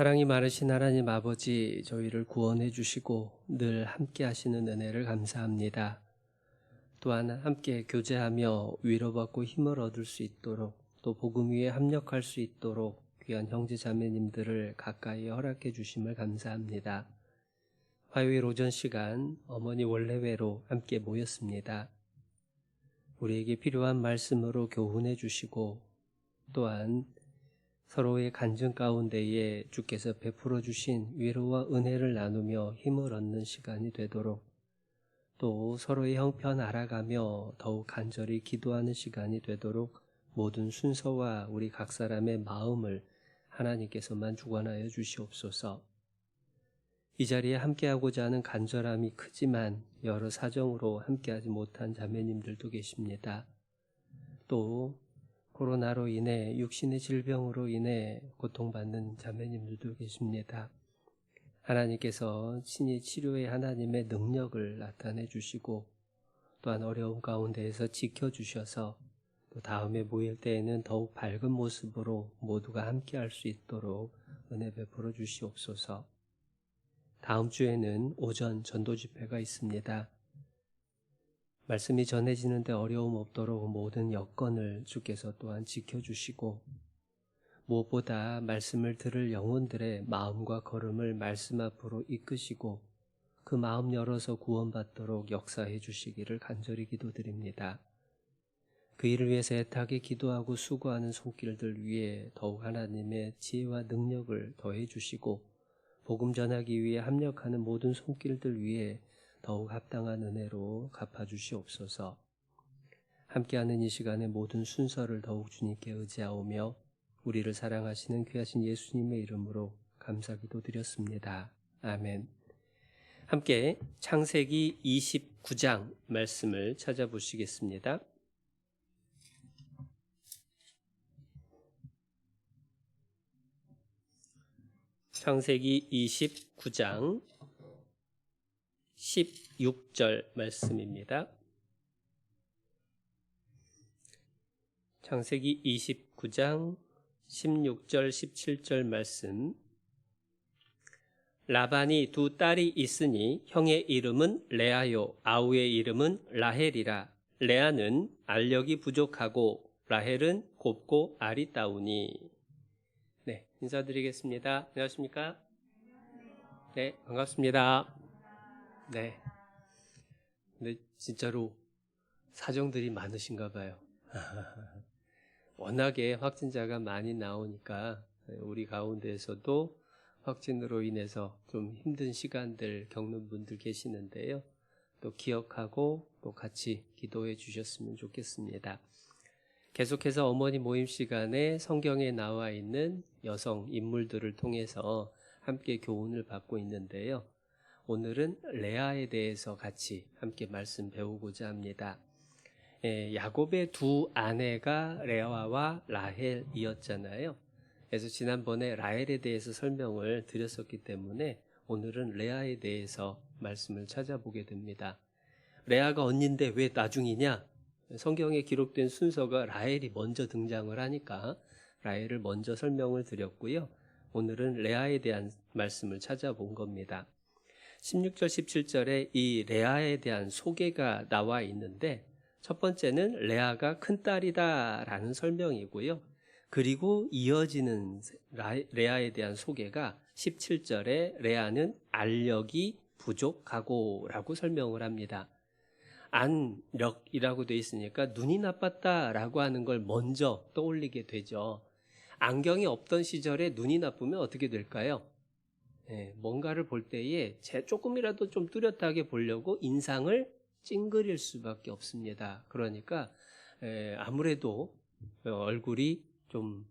사랑이 많으신 하나님 아버지, 저희를 구원해 주시고 늘 함께 하시는 은혜를 감사합니다. 또한 함께 교제하며 위로받고 힘을 얻을 수 있도록, 또 복음 위에 합력할 수 있도록 귀한 형제 자매님들을 가까이 허락해 주심을 감사합니다. 화요일 오전 시간 어머니 원래회로 함께 모였습니다. 우리에게 필요한 말씀으로 교훈해 주시고, 또한 서로의 간증 가운데에 주께서 베풀어 주신 위로와 은혜를 나누며 힘을 얻는 시간이 되도록, 또 서로의 형편 알아가며 더욱 간절히 기도하는 시간이 되도록 모든 순서와 우리 각 사람의 마음을 하나님께서만 주관하여 주시옵소서. 이 자리에 함께하고자 하는 간절함이 크지만 여러 사정으로 함께하지 못한 자매님들도 계십니다. 또 코로나로 인해 육신의 질병으로 인해 고통받는 자매님들도 계십니다. 하나님께서 친히 치료의 하나님의 능력을 나타내 주시고, 또한 어려움 가운데에서 지켜주셔서 또 다음에 모일 때에는 더욱 밝은 모습으로 모두가 함께할 수 있도록 은혜 베풀어 주시옵소서. 다음 주에는 오전 전도 집회가 있습니다. 말씀이 전해지는데 어려움 없도록 모든 여건을 주께서 또한 지켜주시고, 무엇보다 말씀을 들을 영혼들의 마음과 걸음을 말씀 앞으로 이끄시고 그 마음 열어서 구원받도록 역사해 주시기를 간절히 기도드립니다. 그 일을 위해서 애타게 기도하고 수고하는 손길들 위해 더욱 하나님의 지혜와 능력을 더해 주시고, 복음 전하기 위해 합력하는 모든 손길들 위해 더욱 합당한 은혜로 갚아주시옵소서. 함께하는 이 시간의 모든 순서를 더욱 주님께 의지하오며 우리를 사랑하시는 귀하신 예수님의 이름으로 감사기도 드렸습니다. 아멘. 함께 창세기 29장 말씀을 찾아보시겠습니다. 창세기 29장 16절 말씀입니다. 창세기 29장 16절 17절 말씀. 라반이 두 딸이 있으니 형의 이름은 레아요 아우의 이름은 라헬이라. 레아는 알력이 부족하고 라헬은 곱고 아리따우니. 네, 인사드리겠습니다. 안녕하십니까? 네, 반갑습니다. 네. 근데 진짜로 사정들이 많으신가 봐요. 워낙에 확진자가 많이 나오니까 우리 가운데에서도 확진으로 인해서 좀 힘든 시간들 겪는 분들 계시는데요. 또 기억하고 또 같이 기도해 주셨으면 좋겠습니다. 계속해서 어머니 모임 시간에 성경에 나와 있는 여성 인물들을 통해서 함께 교훈을 받고 있는데요. 오늘은 레아에 대해서 같이 함께 말씀 배우고자 합니다. 야곱의 두 아내가 레아와 라헬이었잖아요. 그래서 지난번에 라헬에 대해서 설명을 드렸었기 때문에 오늘은 레아에 대해서 말씀을 찾아보게 됩니다. 레아가 언니인데 왜 나중이냐? 성경에 기록된 순서가 라헬이 먼저 등장을 하니까 라헬을 먼저 설명을 드렸고요. 오늘은 레아에 대한 말씀을 찾아본 겁니다. 16절 17절에 이 레아에 대한 소개가 나와 있는데, 첫 번째는 레아가 큰딸이다 라는 설명이고요. 그리고 이어지는 레아에 대한 소개가 17절에 레아는 알력이 부족하고 라고 설명을 합니다. 안력이라고 되어 있으니까 눈이 나빴다라고 하는 걸 먼저 떠올리게 되죠. 안경이 없던 시절에 눈이 나쁘면 어떻게 될까요? 뭔가를 볼 때에 조금이라도 좀 뚜렷하게 보려고 인상을 찡그릴 수밖에 없습니다. 그러니까 아무래도 얼굴이 좀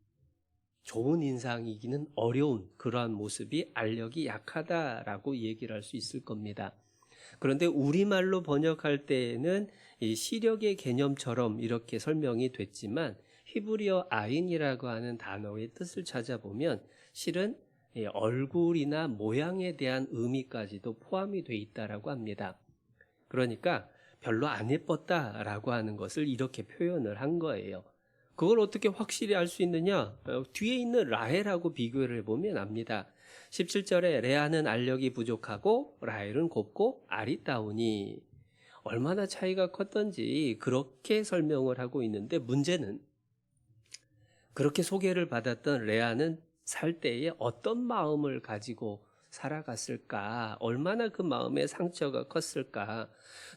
좋은 인상이기는 어려운 그러한 모습이 알력이 약하다라고 얘기를 할 수 있을 겁니다. 그런데 우리말로 번역할 때에는 이 시력의 개념처럼 이렇게 설명이 됐지만, 히브리어 아인이라고 하는 단어의 뜻을 찾아보면 실은 얼굴이나 모양에 대한 의미까지도 포함이 돼 있다라고 합니다. 그러니까 별로 안 예뻤다라고 하는 것을 이렇게 표현을 한 거예요. 그걸 어떻게 확실히 알 수 있느냐? 뒤에 있는 라헬하고 비교를 해보면 압니다. 17절에 레아는 알력이 부족하고 라헬은 곱고 아리따우니, 얼마나 차이가 컸던지 그렇게 설명을 하고 있는데, 문제는 그렇게 소개를 받았던 레아는 살 때에 어떤 마음을 가지고 살아갔을까? 얼마나 그 마음에 상처가 컸을까?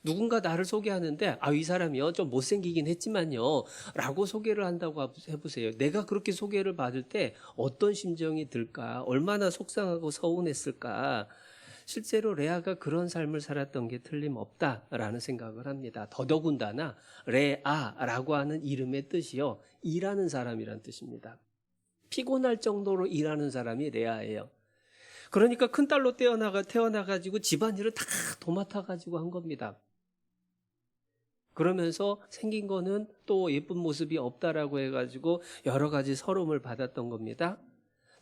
누군가 나를 소개하는데 이 사람이요 좀 못생기긴 했지만요 라고 소개를 한다고 해보세요. 내가 그렇게 소개를 받을 때 어떤 심정이 들까? 얼마나 속상하고 서운했을까? 실제로 레아가 그런 삶을 살았던 게 틀림없다라는 생각을 합니다. 더더군다나 레아라고 하는 이름의 뜻이요, 일하는 사람이란 뜻입니다. 피곤할 정도로 일하는 사람이 레아예요. 그러니까 큰딸로 태어나가지고 집안일을 다 도맡아가지고 한 겁니다. 그러면서 생긴 거는 또 예쁜 모습이 없다라고 해가지고 여러 가지 서름을 받았던 겁니다.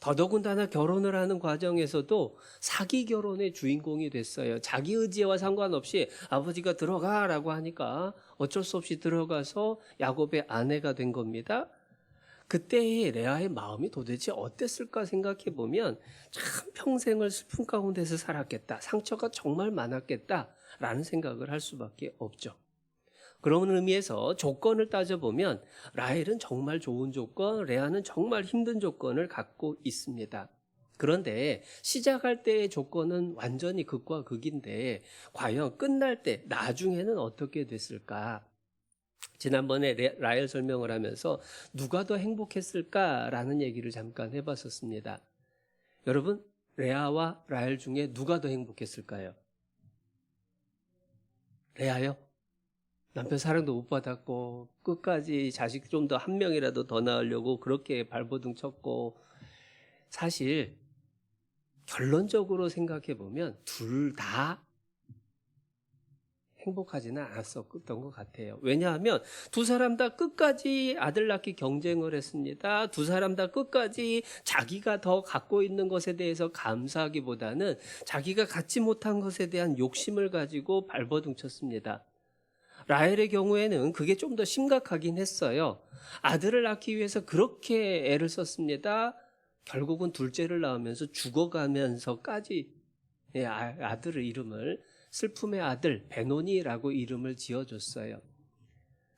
더더군다나 결혼을 하는 과정에서도 사기 결혼의 주인공이 됐어요. 자기 의지와 상관없이 아버지가 들어가라고 하니까 어쩔 수 없이 들어가서 야곱의 아내가 된 겁니다. 그때의 레아의 마음이 도대체 어땠을까 생각해 보면 참 평생을 슬픔 가운데서 살았겠다, 상처가 정말 많았겠다라는 생각을 할 수밖에 없죠. 그런 의미에서 조건을 따져보면 라헬은 정말 좋은 조건, 레아는 정말 힘든 조건을 갖고 있습니다. 그런데 시작할 때의 조건은 완전히 극과 극인데 과연 끝날 때 나중에는 어떻게 됐을까? 지난번에 라헬 설명을 하면서 누가 더 행복했을까라는 얘기를 잠깐 해봤었습니다. 여러분, 레아와 라헬 중에 누가 더 행복했을까요? 레아요? 남편 사랑도 못 받았고 끝까지 자식 좀 더 한 명이라도 더 낳으려고 그렇게 발버둥 쳤고, 사실 결론적으로 생각해 보면 둘 다 행복하지는 않았었던 것 같아요. 왜냐하면 두 사람 다 끝까지 아들 낳기 경쟁을 했습니다. 두 사람 다 끝까지 자기가 더 갖고 있는 것에 대해서 감사하기보다는 자기가 갖지 못한 것에 대한 욕심을 가지고 발버둥 쳤습니다. 라헬의 경우에는 그게 좀 더 심각하긴 했어요. 아들을 낳기 위해서 그렇게 애를 썼습니다. 결국은 둘째를 낳으면서 죽어가면서까지 아들의 이름을 슬픔의 아들 베노니라고 이름을 지어줬어요.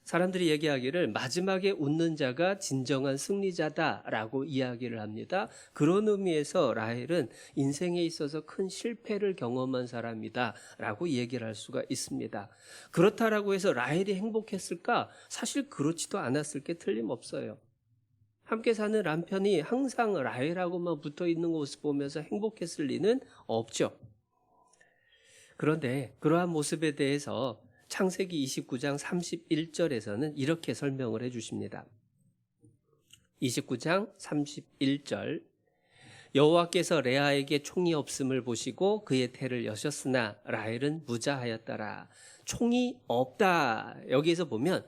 사람들이 얘기하기를 마지막에 웃는 자가 진정한 승리자다라고 이야기를 합니다. 그런 의미에서 라헬은 인생에 있어서 큰 실패를 경험한 사람이다라고 얘기를 할 수가 있습니다. 그렇다라고 해서 라헬이 행복했을까? 사실 그렇지도 않았을 게 틀림없어요. 함께 사는 남편이 항상 라헬하고만 붙어 있는 것을 보면서 행복했을 리는 없죠. 그런데 그러한 모습에 대해서 창세기 29장 31절에서는 이렇게 설명을 해 주십니다. 29장 31절, 여호와께서 레아에게 총이 없음을 보시고 그의 태를 여셨으나 라헬은 무자하였더라. 총이 없다. 여기에서 보면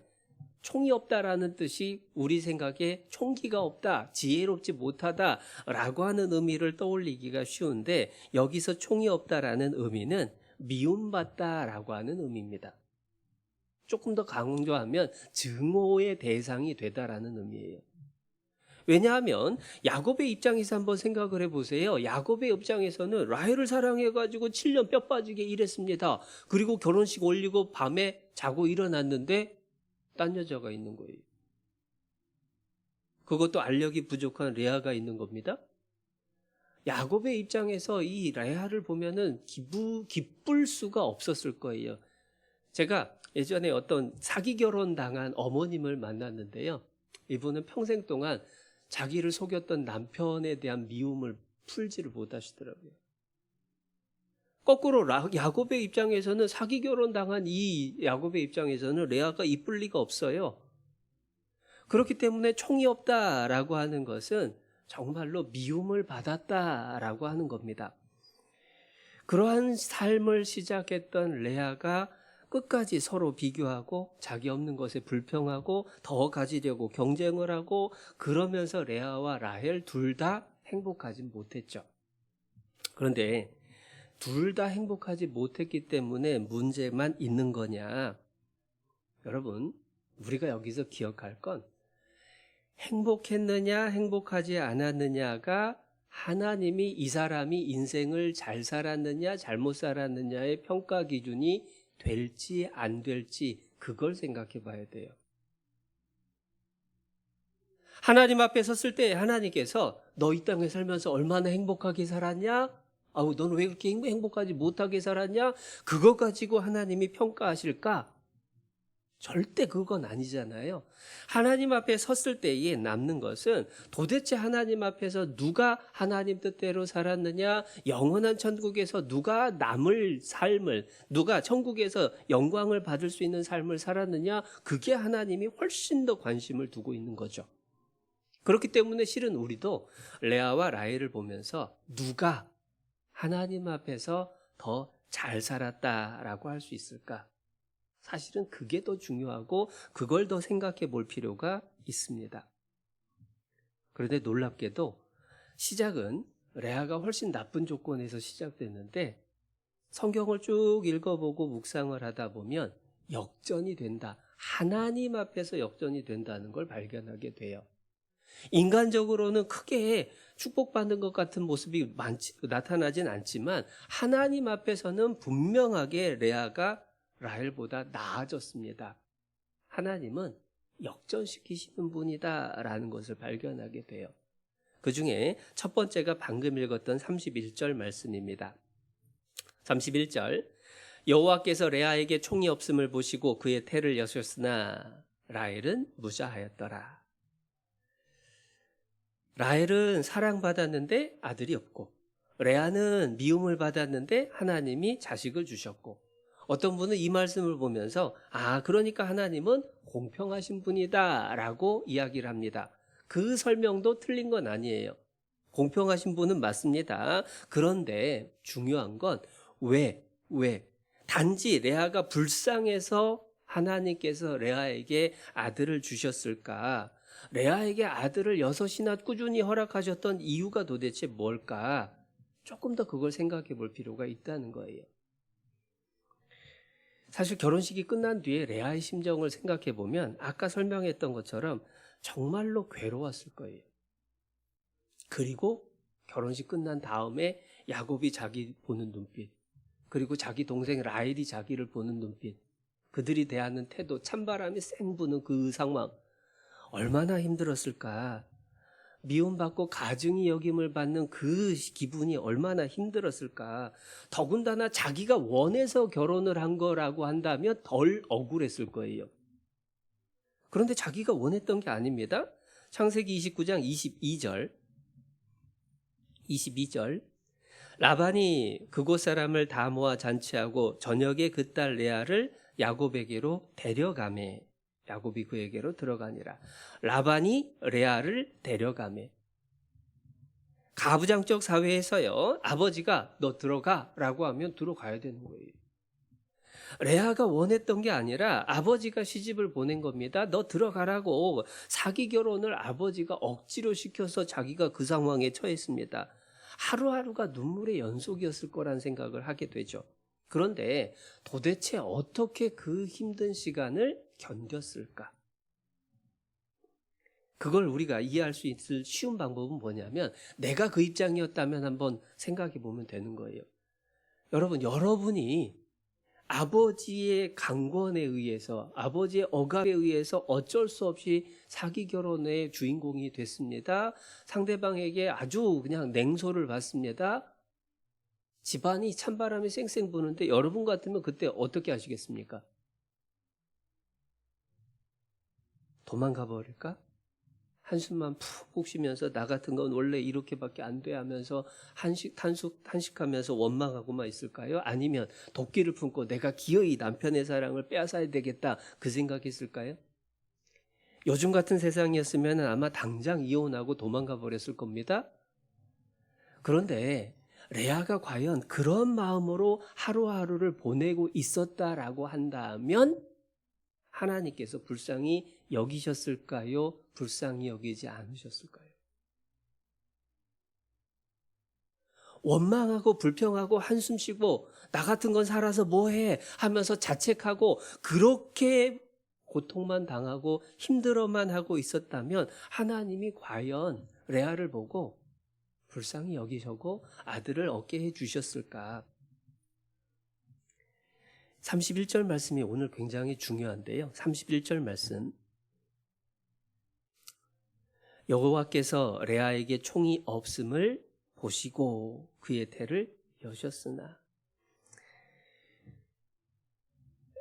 총이 없다라는 뜻이 우리 생각에 총기가 없다, 지혜롭지 못하다라고 하는 의미를 떠올리기가 쉬운데, 여기서 총이 없다라는 의미는 미움받다라고 하는 의미입니다. 조금 더 강조하면 증오의 대상이 되다라는 의미예요. 왜냐하면 야곱의 입장에서 한번 생각을 해보세요. 야곱의 입장에서는 라헬을 사랑해가지고 7년 뼈 빠지게 일했습니다. 그리고 결혼식 올리고 밤에 자고 일어났는데 딴 여자가 있는 거예요. 그것도 알력이 부족한 레아가 있는 겁니다. 야곱의 입장에서 이 레아를 보면은 기쁠 수가 없었을 거예요. 제가 예전에 어떤 사기 결혼 당한 어머님을 만났는데요. 이분은 평생 동안 자기를 속였던 남편에 대한 미움을 풀지를 못하시더라고요. 거꾸로 야곱의 입장에서는 사기 결혼 당한 이 야곱의 입장에서는 레아가 이쁠 리가 없어요. 그렇기 때문에 총이 없다라고 하는 것은 정말로 미움을 받았다라고 하는 겁니다. 그러한 삶을 시작했던 레아가 끝까지 서로 비교하고 자기 없는 것에 불평하고 더 가지려고 경쟁을 하고, 그러면서 레아와 라헬 둘 다 행복하지 못했죠. 그런데 둘 다 행복하지 못했기 때문에 문제만 있는 거냐? 여러분, 우리가 여기서 기억할 건 행복했느냐 행복하지 않았느냐가 하나님이 이 사람이 인생을 잘 살았느냐 잘못 살았느냐의 평가 기준이 될지 안 될지 그걸 생각해 봐야 돼요. 하나님 앞에 섰을 때 하나님께서 너 이 땅에 살면서 얼마나 행복하게 살았냐? 아우 너는 왜 그렇게 행복하지 못하게 살았냐? 그거 가지고 하나님이 평가하실까? 절대 그건 아니잖아요. 하나님 앞에 섰을 때에 남는 것은 도대체 하나님 앞에서 누가 하나님 뜻대로 살았느냐, 영원한 천국에서 누가 남을 삶을, 누가 천국에서 영광을 받을 수 있는 삶을 살았느냐, 그게 하나님이 훨씬 더 관심을 두고 있는 거죠. 그렇기 때문에 실은 우리도 레아와 라헬을 보면서 누가 하나님 앞에서 더 잘 살았다라고 할 수 있을까? 사실은 그게 더 중요하고 그걸 더 생각해 볼 필요가 있습니다. 그런데 놀랍게도 시작은 레아가 훨씬 나쁜 조건에서 시작됐는데 성경을 쭉 읽어보고 묵상을 하다 보면 역전이 된다. 하나님 앞에서 역전이 된다는 걸 발견하게 돼요. 인간적으로는 크게 축복받는 것 같은 모습이 나타나진 않지만 하나님 앞에서는 분명하게 레아가 라헬보다 나아졌습니다. 하나님은 역전시키시는 분이다라는 것을 발견하게 돼요. 그 중에 첫 번째가 방금 읽었던 31절 말씀입니다. 31절 여호와께서 레아에게 총이 없음을 보시고 그의 태를 여셨으나 라헬은 무자하였더라. 라헬은 사랑받았는데 아들이 없고 레아는 미움을 받았는데 하나님이 자식을 주셨고 어떤 분은 이 말씀을 보면서 그러니까 하나님은 공평하신 분이다라고 이야기를 합니다. 그 설명도 틀린 건 아니에요. 공평하신 분은 맞습니다. 그런데 중요한 건 왜? 단지 레아가 불쌍해서 하나님께서 레아에게 아들을 주셨을까? 레아에게 아들을 6이나 꾸준히 허락하셨던 이유가 도대체 뭘까? 조금 더 그걸 생각해 볼 필요가 있다는 거예요. 사실 결혼식이 끝난 뒤에 레아의 심정을 생각해 보면 아까 설명했던 것처럼 정말로 괴로웠을 거예요. 그리고 결혼식 끝난 다음에 야곱이 자기 보는 눈빛, 그리고 자기 동생 라헬이 자기를 보는 눈빛, 그들이 대하는 태도, 찬바람이 쌩 부는 그 상황, 얼마나 힘들었을까? 미움받고 가증히 여김을 받는 그 기분이 얼마나 힘들었을까? 더군다나 자기가 원해서 결혼을 한 거라고 한다면 덜 억울했을 거예요. 그런데 자기가 원했던 게 아닙니다. 창세기 29장 22절 라반이 그곳 사람을 다 모아 잔치하고 저녁에 그 딸 레아를 야곱에게로 데려가매 야곱이 그에게로 들어가니라. 라반이 레아를 데려가매. 가부장적 사회에서요, 아버지가 너 들어가라고 하면 들어가야 되는 거예요. 레아가 원했던 게 아니라 아버지가 시집을 보낸 겁니다. 너 들어가라고. 사기 결혼을 아버지가 억지로 시켜서 자기가 그 상황에 처했습니다. 하루하루가 눈물의 연속이었을 거란 생각을 하게 되죠. 그런데 도대체 어떻게 그 힘든 시간을 견뎠을까? 그걸 우리가 이해할 수 있을 쉬운 방법은 뭐냐면 내가 그 입장이었다면 한번 생각해 보면 되는 거예요. 여러분이 아버지의 강권에 의해서 아버지의 억압에 의해서 어쩔 수 없이 사기 결혼의 주인공이 됐습니다. 상대방에게 아주 그냥 냉소를 받습니다. 집안이 찬바람이 쌩쌩 부는데 여러분 같으면 그때 어떻게 하시겠습니까? 도망가 버릴까? 한숨만 푹 쉬면서 나 같은 건 원래 이렇게밖에 안 돼 하면서 탄식하면서 원망하고만 있을까요? 아니면 도끼를 품고 내가 기어이 남편의 사랑을 빼앗아야 되겠다 그 생각했을까요? 요즘 같은 세상이었으면 아마 당장 이혼하고 도망가 버렸을 겁니다. 그런데 레아가 과연 그런 마음으로 하루하루를 보내고 있었다라고 한다면 하나님께서 불쌍히 여기셨을까요? 불쌍히 여기지 않으셨을까요? 원망하고 불평하고 한숨 쉬고 나 같은 건 살아서 뭐해 하면서 자책하고 그렇게 고통만 당하고 힘들어만 하고 있었다면 하나님이 과연 레아를 보고 불쌍히 여기시고 아들을 얻게 해주셨을까? 31절 말씀이 오늘 굉장히 중요한데요. 31절 말씀. 여호와께서 레아에게 총이 없음을 보시고 그의 태를 여셨으나.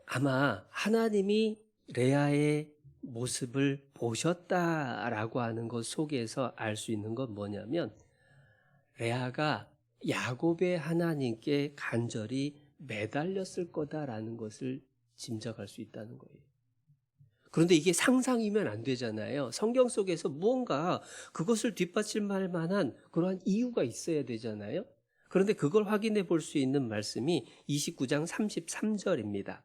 아마 하나님이 레아의 모습을 보셨다라고 하는 것 속에서 알 수 있는 건 뭐냐면 레아가 야곱의 하나님께 간절히 매달렸을 거다라는 것을 짐작할 수 있다는 거예요. 그런데 이게 상상이면 안 되잖아요. 성경 속에서 무언가 그것을 뒷받침할 만한 그러한 이유가 있어야 되잖아요. 그런데 그걸 확인해 볼 수 있는 말씀이 29장 33절입니다.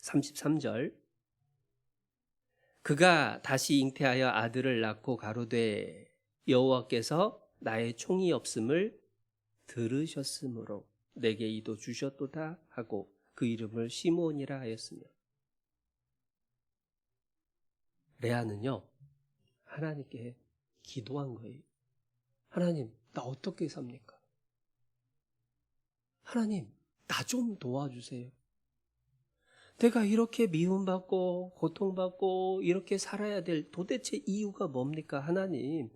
33절. 그가 다시 잉태하여 아들을 낳고 가로되 여호와께서 나의 총이 없음을 들으셨으므로 내게 이도 주셨도다 하고 그 이름을 시므온이라 하였으며. 레아는요 하나님께 기도한 거예요. 하나님, 나 어떻게 삽니까? 하나님, 나 좀 도와주세요. 내가 이렇게 미움받고 고통받고 이렇게 살아야 될 도대체 이유가 뭡니까? 하나님,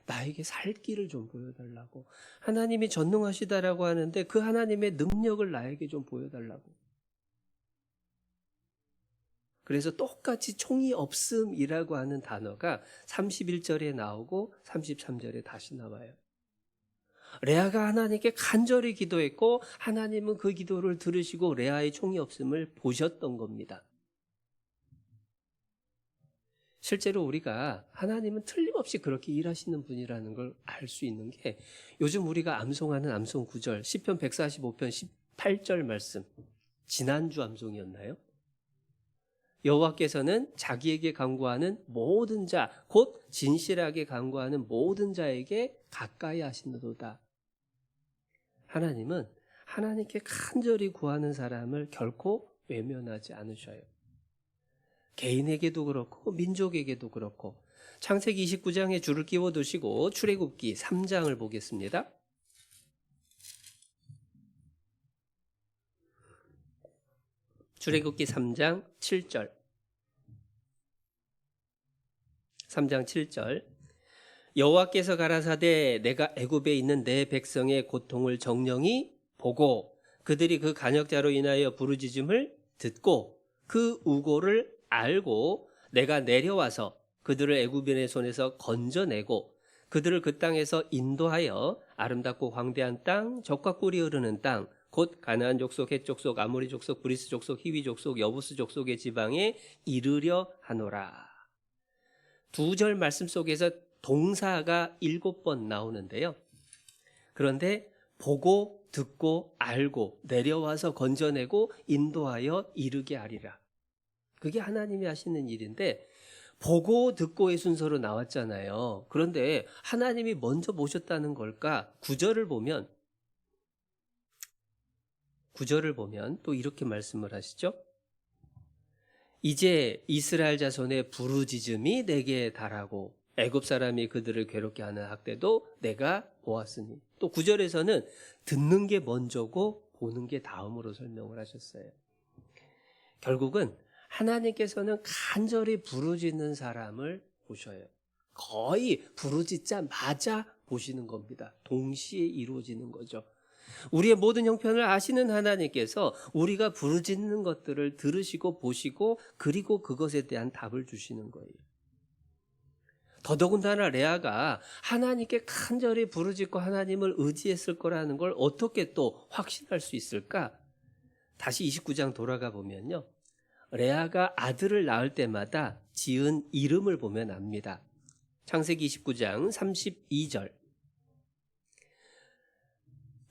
나에게 살 길을 좀 보여달라고. 하나님이 전능하시다라고 하는데 그 하나님의 능력을 나에게 좀 보여달라고. 그래서 똑같이 총이 없음이라고 하는 단어가 31절에 나오고 33절에 다시 나와요. 레아가 하나님께 간절히 기도했고 하나님은 그 기도를 들으시고 레아의 총이 없음을 보셨던 겁니다. 실제로 우리가 하나님은 틀림없이 그렇게 일하시는 분이라는 걸 알 수 있는 게 요즘 우리가 암송하는 암송 9절 시편 145편 18절 말씀, 지난주 암송이었나요? 여호와께서는 자기에게 간구하는 모든 자, 곧 진실하게 간구하는 모든 자에게 가까이 하시는도다. 하나님은 하나님께 간절히 구하는 사람을 결코 외면하지 않으셔요. 개인에게도 그렇고 민족에게도 그렇고. 창세기 29장에 줄을 끼워두시고 출애굽기 3장을 보겠습니다. 출애굽기 3장 7절. 3장 7절. 여호와께서 가라사대 내가 애굽에 있는 내 백성의 고통을 정령이 보고 그들이 그 간역자로 인하여 부르짖음을 듣고 그 우고를 알고 내가 내려와서 그들을 애굽인의 손에서 건져내고 그들을 그 땅에서 인도하여 아름답고 광대한 땅, 젖과 꿀이 흐르는 땅, 곧 가나안 족속, 헷 족속, 아모리 족속, 브리스 족속, 히위 족속, 여부스 족속의 지방에 이르려 하노라. 2절 말씀 속에서 동사가 7번 나오는데요. 그런데 보고, 듣고, 알고, 내려와서 건져내고, 인도하여 이르게 하리라. 그게 하나님이 하시는 일인데 보고, 듣고의 순서로 나왔잖아요. 그런데 하나님이 먼저 보셨다는 걸까? 9절을 보면 또 이렇게 말씀을 하시죠. 이제 이스라엘 자손의 부르짖음이 내게 달하고 애굽 사람이 그들을 괴롭게 하는 학대도 내가 보았으니. 또 9절에서는 듣는 게 먼저고 보는 게 다음으로 설명을 하셨어요. 결국은 하나님께서는 간절히 부르짖는 사람을 보셔요. 거의 부르짖자마자 보시는 겁니다. 동시에 이루어지는 거죠. 우리의 모든 형편을 아시는 하나님께서 우리가 부르짖는 것들을 들으시고 보시고 그리고 그것에 대한 답을 주시는 거예요. 더더군다나 레아가 하나님께 간절히 부르짖고 하나님을 의지했을 거라는 걸 어떻게 또 확신할 수 있을까? 다시 29장 돌아가 보면요. 레아가 아들을 낳을 때마다 지은 이름을 보면 압니다. 창세기 29장 32절.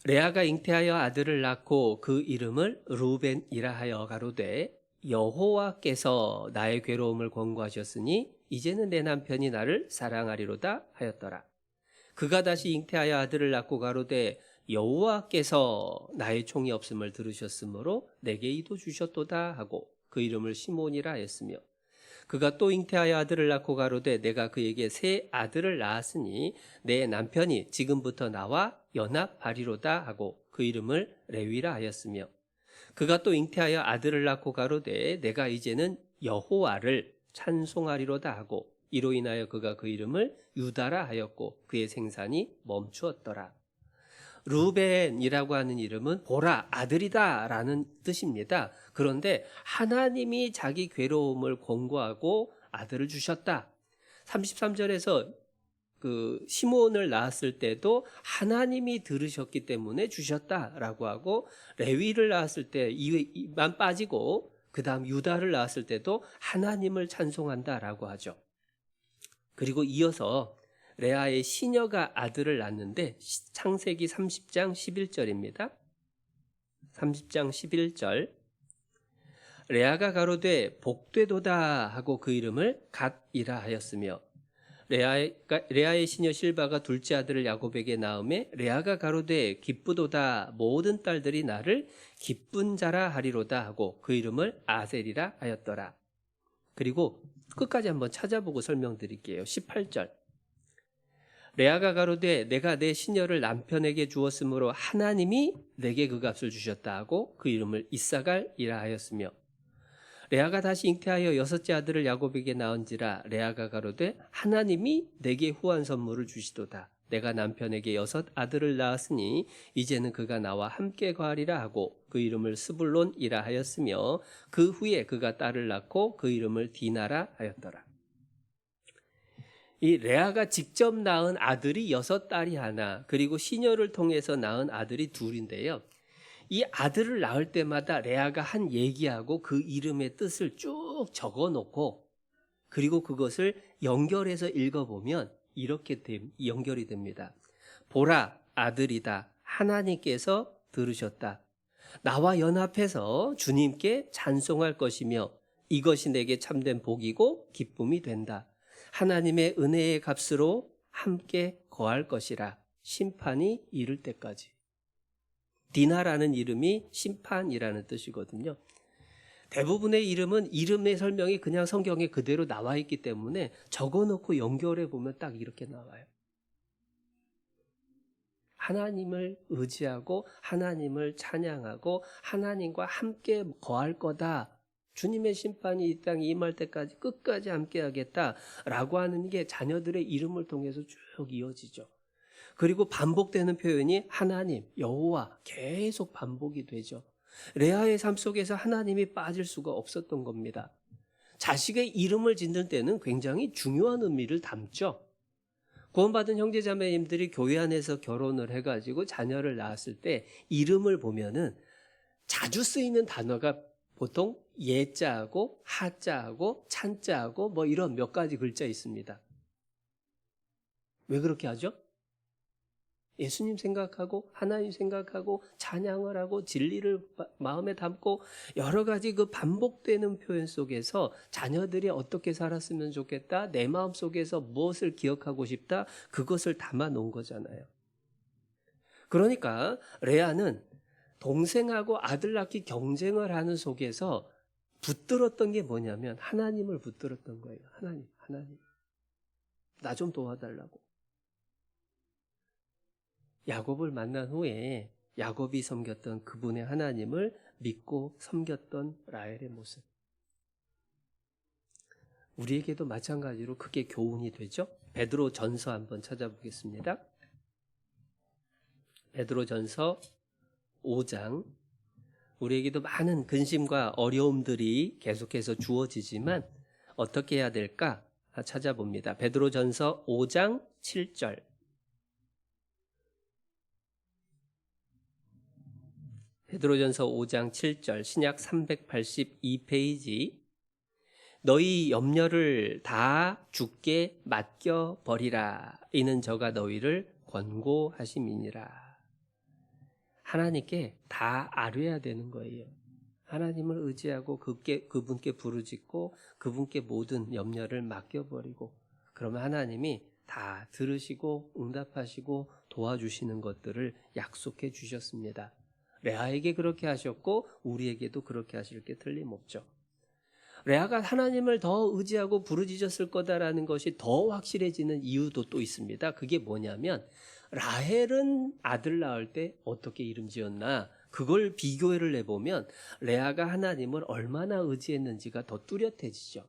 레아가 잉태하여 아들을 낳고 그 이름을 루벤이라 하여 가로되 여호와께서 나의 괴로움을 권고하셨으니 이제는 내 남편이 나를 사랑하리로다 하였더라. 그가 다시 잉태하여 아들을 낳고 가로되 여호와께서 나의 총이 없음을 들으셨으므로 내게 이도 주셨도다 하고 그 이름을 시몬이라 하였으며 그가 또 잉태하여 아들을 낳고 가로되 내가 그에게 새 아들을 낳았으니 내 남편이 지금부터 나와 연합하리로다 하고 그 이름을 레위라 하였으며 그가 또 잉태하여 아들을 낳고 가로되 내가 이제는 여호와를 찬송하리로다 하고 이로 인하여 그가 그 이름을 유다라 하였고 그의 생산이 멈추었더라. 루벤이라고 하는 이름은 보라 아들이다 라는 뜻입니다. 그런데 하나님이 자기 괴로움을 권고하고 아들을 주셨다. 33절에서 그 시몬을 낳았을 때도 하나님이 들으셨기 때문에 주셨다라고 하고 레위를 낳았을 때 이만 빠지고 그 다음 유다를 낳았을 때도 하나님을 찬송한다라고 하죠. 그리고 이어서 레아의 시녀가 아들을 낳는데 창세기 30장 11절입니다. 30장 11절 레아가 가로되 복되도다 하고 그 이름을 갓이라 하였으며 레아의 시녀 실바가 둘째 아들을 야곱에게 낳음에 레아가 가로되 기쁘도다 모든 딸들이 나를 기쁜 자라 하리로다 하고 그 이름을 아셀이라 하였더라. 그리고 끝까지 한번 찾아보고 설명드릴게요. 18절 레아가 가로되 내가 내 시녀를 남편에게 주었으므로 하나님이 내게 그 값을 주셨다 하고 그 이름을 이사갈이라 하였으며 레아가 다시 잉태하여 여섯째 아들을 야곱에게 낳은지라 레아가 가로되 하나님이 내게 후한 선물을 주시도다. 내가 남편에게 여섯 아들을 낳았으니 이제는 그가 나와 함께 거하리라 하고 그 이름을 스불론이라 하였으며 그 후에 그가 딸을 낳고 그 이름을 디나라 하였더라. 이 레아가 직접 낳은 아들이 여섯 딸이 하나 그리고 시녀를 통해서 낳은 아들이 둘인데요. 이 아들을 낳을 때마다 레아가 한 얘기하고 그 이름의 뜻을 쭉 적어놓고 그리고 그것을 연결해서 읽어보면 이렇게 연결이 됩니다. 보라 아들이다. 하나님께서 들으셨다. 나와 연합해서 주님께 찬송할 것이며 이것이 내게 참된 복이고 기쁨이 된다. 하나님의 은혜의 값으로 함께 거할 것이라. 심판이 이를 때까지. 디나라는 이름이 심판이라는 뜻이거든요. 대부분의 이름은 이름의 설명이 그냥 성경에 그대로 나와 있기 때문에 적어놓고 연결해 보면 딱 이렇게 나와요. 하나님을 의지하고 하나님을 찬양하고 하나님과 함께 거할 거다. 주님의 심판이 이 땅에 임할 때까지 끝까지 함께 하겠다라고 하는 게 자녀들의 이름을 통해서 쭉 이어지죠. 그리고 반복되는 표현이 하나님, 여호와 계속 반복이 되죠. 레아의 삶 속에서 하나님이 빠질 수가 없었던 겁니다. 자식의 이름을 짓는 때는 굉장히 중요한 의미를 담죠. 구원받은 형제자매님들이 교회 안에서 결혼을 해가지고 자녀를 낳았을 때 이름을 보면은 자주 쓰이는 단어가 보통 예자하고 하자하고 찬자하고 뭐 이런 몇 가지 글자 있습니다. 왜 그렇게 하죠? 예수님 생각하고 하나님 생각하고 찬양을 하고 진리를 마음에 담고 여러 가지 그 반복되는 표현 속에서 자녀들이 어떻게 살았으면 좋겠다, 내 마음 속에서 무엇을 기억하고 싶다, 그것을 담아 놓은 거잖아요. 그러니까 레아는 동생하고 아들 낳기 경쟁을 하는 속에서 붙들었던 게 뭐냐면 하나님을 붙들었던 거예요. 하나님 나 좀 도와달라고. 야곱을 만난 후에 야곱이 섬겼던 그분의 하나님을 믿고 섬겼던 라헬의 모습. 우리에게도 마찬가지로 그게 교훈이 되죠. 베드로 전서 한번 찾아보겠습니다. 베드로 전서 5장. 우리에게도 많은 근심과 어려움들이 계속해서 주어지지만 어떻게 해야 될까 찾아봅니다. 베드로 전서 5장 7절. 베드로전서 5장 7절 신약 382페이지 너희 염려를 다 주께 맡겨버리라 이는 저가 너희를 권고하심이니라. 하나님께 다 아뢰야 되는 거예요. 하나님을 의지하고 그분께 부르짖고 그분께 모든 염려를 맡겨버리고 그러면 하나님이 다 들으시고 응답하시고 도와주시는 것들을 약속해 주셨습니다. 레아에게 그렇게 하셨고 우리에게도 그렇게 하실 게 틀림없죠. 레아가 하나님을 더 의지하고 부르짖었을 거다라는 것이 더 확실해지는 이유도 또 있습니다. 그게 뭐냐면 라헬은 아들 낳을 때 어떻게 이름 지었나 그걸 비교를 해보면 레아가 하나님을 얼마나 의지했는지가 더 뚜렷해지죠.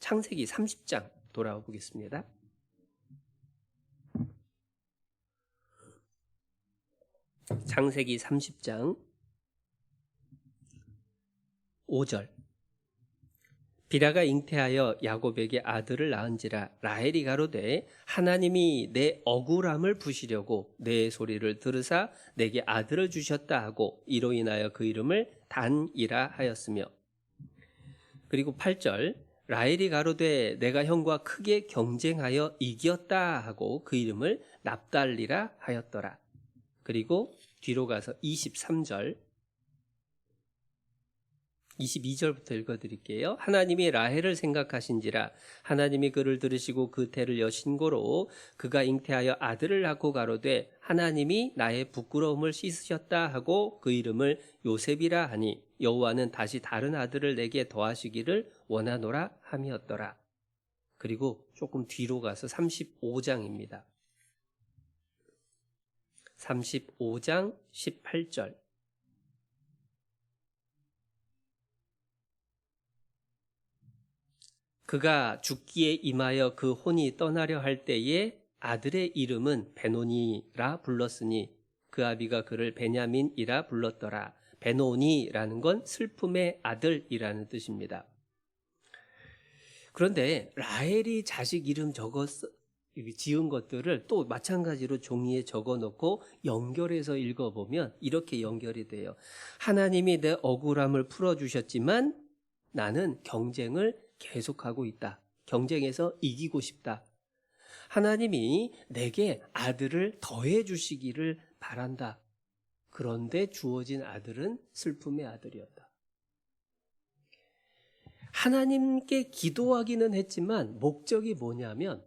창세기 30장 돌아와 보겠습니다. 창세기 30장 5절. 비라가 잉태하여 야곱에게 아들을 낳은지라 라헬이 가로되 하나님이 내 억울함을 푸시려고 내 소리를 들으사 내게 아들을 주셨다 하고 이로 인하여 그 이름을 단이라 하였으며. 그리고 8절. 라헬이 가로되 내가 형과 크게 경쟁하여 이겼다 하고 그 이름을 납달리라 하였더라. 그리고 뒤로 가서 23절 22절부터 읽어드릴게요. 하나님이 라헬을 생각하신지라 하나님이 그를 들으시고 그 태를 여신고로 그가 잉태하여 아들을 낳고 가로되 하나님이 나의 부끄러움을 씻으셨다 하고 그 이름을 요셉이라 하니 여호와는 다시 다른 아들을 내게 더하시기를 원하노라 함이었더라. 그리고 조금 뒤로 가서 35장입니다. 35장 18절. 그가 죽기에 임하여 그 혼이 떠나려 할 때에 아들의 이름은 베노니라 불렀으니 그 아비가 그를 베냐민이라 불렀더라. 베노니라는 건 슬픔의 아들이라는 뜻입니다. 그런데 라헬이 자식 이름 지은 것들을 또 마찬가지로 종이에 적어놓고 연결해서 읽어보면 이렇게 연결이 돼요. 하나님이 내 억울함을 풀어주셨지만 나는 경쟁을 계속하고 있다. 경쟁에서 이기고 싶다. 하나님이 내게 아들을 더해 주시기를 바란다. 그런데 주어진 아들은 슬픔의 아들이었다. 하나님께 기도하기는 했지만 목적이 뭐냐면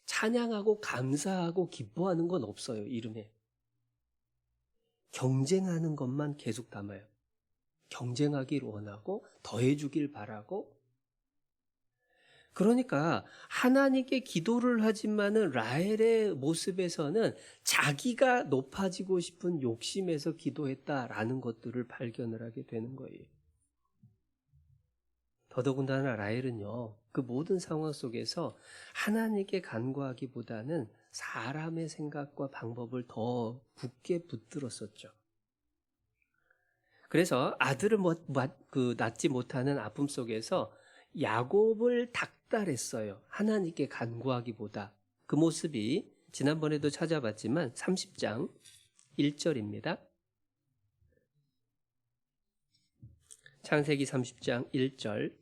찬양하고 감사하고 기뻐하는 건 없어요. 이름에. 경쟁하는 것만 계속 담아요. 경쟁하길 원하고 더해주길 바라고. 그러니까 하나님께 기도를 하지만은 라헬의 모습에서는 자기가 높아지고 싶은 욕심에서 기도했다라는 것들을 발견을 하게 되는 거예요. 더더군다나 라헬은요, 그 모든 상황 속에서 하나님께 간구하기보다는 사람의 생각과 방법을 더 굳게 붙들었었죠. 그래서 아들을 낳지 못하는 아픔 속에서 야곱을 닥달했어요. 하나님께 간구하기보다. 그 모습이 지난번에도 찾아봤지만 30장 1절입니다. 창세기 30장 1절.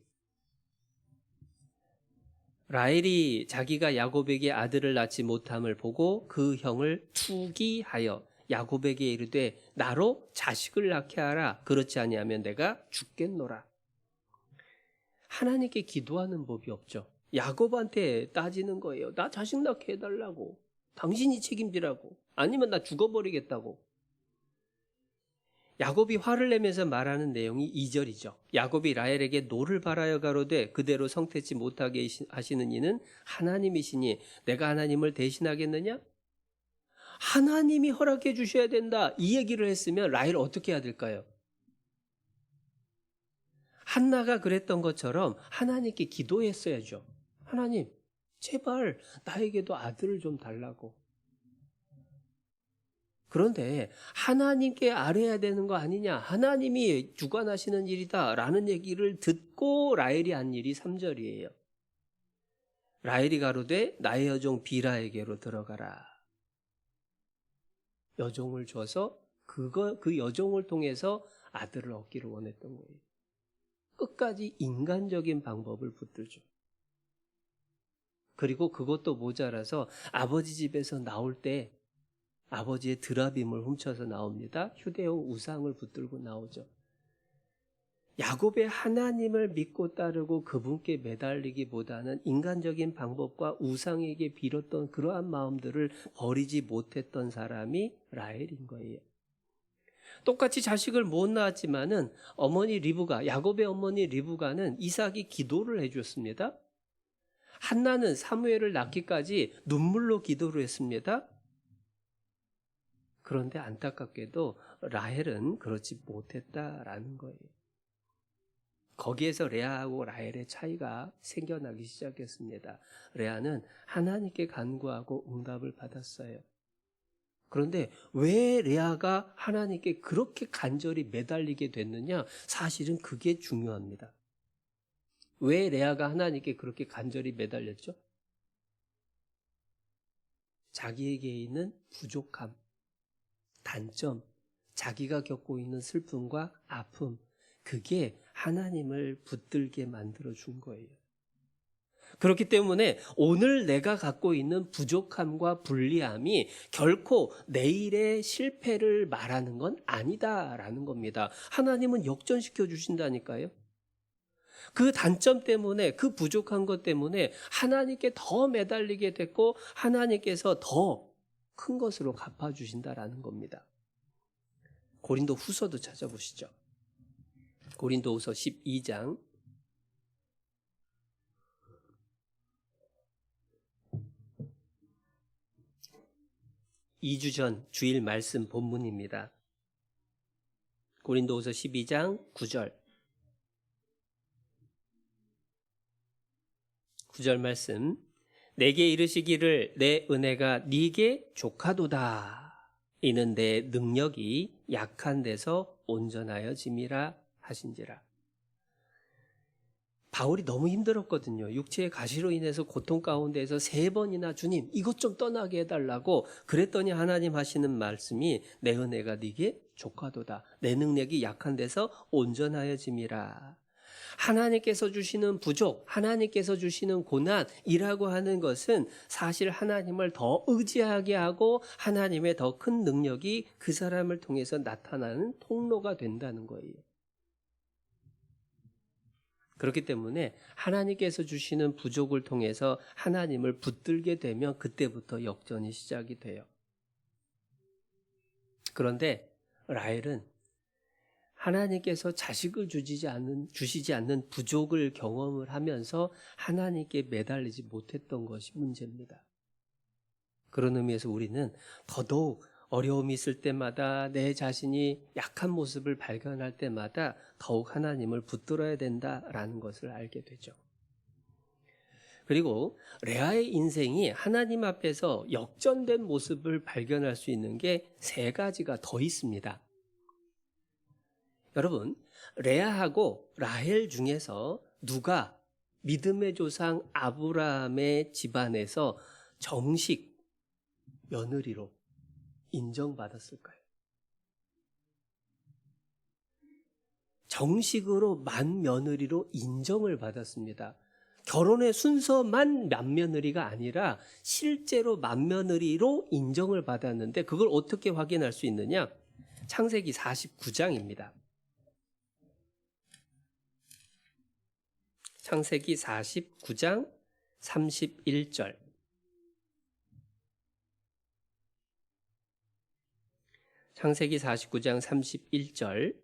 라헬이 자기가 야곱에게 아들을 낳지 못함을 보고 그 형을 투기하여 야곱에게 이르되 나로 자식을 낳게 하라. 그렇지 아니하면 내가 죽겠노라. 하나님께 기도하는 법이 없죠. 야곱한테 따지는 거예요. 나 자식 낳게 해달라고. 당신이 책임지라고. 아니면 나 죽어버리겠다고. 야곱이 화를 내면서 말하는 내용이 2절이죠. 야곱이 라헬에게 노를 바라여 가로되 그대로 성태치 못하게 하시는 이는 하나님이시니 내가 하나님을 대신하겠느냐? 하나님이 허락해 주셔야 된다. 이 얘기를 했으면 라헬 어떻게 해야 될까요? 한나가 그랬던 것처럼 하나님께 기도했어야죠. 하나님, 제발 나에게도 아들을 좀 달라고. 그런데 하나님께 아뢰야 되는 거 아니냐? 하나님이 주관하시는 일이다 라는 얘기를 듣고 라헬이 한 일이 3절이에요. 라헬이 가로되 나의 여종 비라에게로 들어가라. 여종을 줘서 그 여종을 통해서 아들을 얻기를 원했던 거예요. 끝까지 인간적인 방법을 붙들죠. 그리고 그것도 모자라서 아버지 집에서 나올 때 아버지의 드라빔을 훔쳐서 나옵니다. 휴대용 우상을 붙들고 나오죠. 야곱의 하나님을 믿고 따르고 그분께 매달리기보다는 인간적인 방법과 우상에게 빌었던 그러한 마음들을 버리지 못했던 사람이 라헬인 거예요. 똑같이 자식을 못 낳았지만은 어머니 리브가, 야곱의 어머니 리브가는 이삭이 기도를 해줬습니다. 한나는 사무엘을 낳기까지 눈물로 기도를 했습니다. 그런데 안타깝게도 라헬은 그렇지 못했다라는 거예요. 거기에서 레아하고 라헬의 차이가 생겨나기 시작했습니다. 레아는 하나님께 간구하고 응답을 받았어요. 그런데 왜 레아가 하나님께 그렇게 간절히 매달리게 됐느냐? 사실은 그게 중요합니다. 왜 레아가 하나님께 그렇게 간절히 매달렸죠? 자기에게 있는 부족함, 단점, 자기가 겪고 있는 슬픔과 아픔, 그게 하나님을 붙들게 만들어준 거예요. 그렇기 때문에 오늘 내가 갖고 있는 부족함과 불리함이 결코 내일의 실패를 말하는 건 아니다라는 겁니다. 하나님은 역전시켜 주신다니까요. 그 단점 때문에, 그 부족한 것 때문에 하나님께 더 매달리게 됐고 하나님께서 더 큰 것으로 갚아주신다라는 겁니다. 고린도 후서도 찾아보시죠. 고린도 후서 12장 2주 전 주일 말씀 본문입니다. 고린도 후서 12장 9절 9절 말씀, 내게 이르시기를 내 은혜가 네게 족하도다. 이는 내 능력이 약한 데서 온전하여짐이라 하신지라. 바울이 너무 힘들었거든요. 육체의 가시로 인해서 고통 가운데에서 3번이나 주님 이것 좀 떠나게 해달라고 그랬더니 하나님 하시는 말씀이 내 은혜가 네게 족하도다. 내 능력이 약한 데서 온전하여짐이라. 하나님께서 주시는 부족, 하나님께서 주시는 고난이라고 하는 것은 사실 하나님을 더 의지하게 하고 하나님의 더 큰 능력이 그 사람을 통해서 나타나는 통로가 된다는 거예요. 그렇기 때문에 하나님께서 주시는 부족을 통해서 하나님을 붙들게 되면 그때부터 역전이 시작이 돼요. 그런데 라헬은 하나님께서 자식을 주시지 않는 부족을 경험을 하면서 하나님께 매달리지 못했던 것이 문제입니다. 그런 의미에서 우리는 더더욱 어려움이 있을 때마다 내 자신이 약한 모습을 발견할 때마다 더욱 하나님을 붙들어야 된다라는 것을 알게 되죠. 그리고 레아의 인생이 하나님 앞에서 역전된 모습을 발견할 수 있는 게 3가지가 더 있습니다. 여러분, 레아하고 라헬 중에서 누가 믿음의 조상 아브라함의 집안에서 정식 며느리로 인정받았을까요? 정식으로 맏며느리로 인정을 받았습니다. 결혼의 순서만 맏며느리가 아니라 실제로 맏며느리로 인정을 받았는데 그걸 어떻게 확인할 수 있느냐? 창세기 49장입니다. 창세기 49장 31절. 창세기 49장 31절.